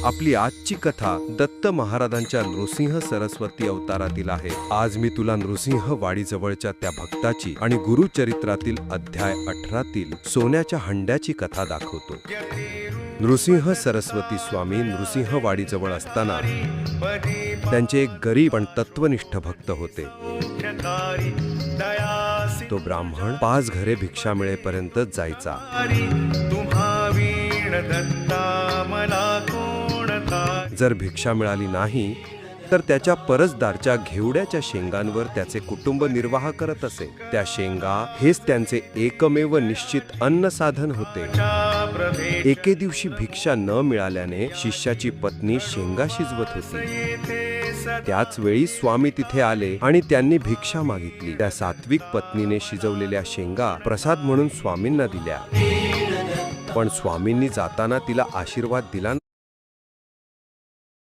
आपली आजची कथा दत्त महाराजांच्या नृसिंह सरस्वती अवतारातील आहे। आज मी तुला नृसिंह वाडीजवळच्या त्या भक्ताची आणि गुरुचरित्रातील अध्याय 18तील सोन्याच्या हंड्याची कथा दाखवतो। नृसिंह सरस्वती स्वामी नृसिंह वाडीजवळ असताना त्यांचे एक गरीब पण तत्वनिष्ठ भक्त होते। तो ब्राह्मण 5 घरे भिक्षा मिळेपर्यंत जायचा। जर भिक्षा मिळाली नाही तर त्याच्या परसदारच्या घेवड्याच्या शेंगांवर त्याचे कुटुंब निर्वाह करत असे। त्या शेंगा हेच त्यांचे एकमेव निश्चित अन्न साधन होते। एके दिवशी भिक्षा न मिळाल्याने शिष्याची पत्नी शेंगा शिजवत होती। त्याच वेळी स्वामी तिथे आले आणि त्यांनी भिक्षा मागितली। त्या सात्विक पत्नीने शिजवलेल्या शेंगा प्रसाद म्हणून स्वामींना दिल्या, पण स्वामींनी जाताना तिला आशीर्वाद दिला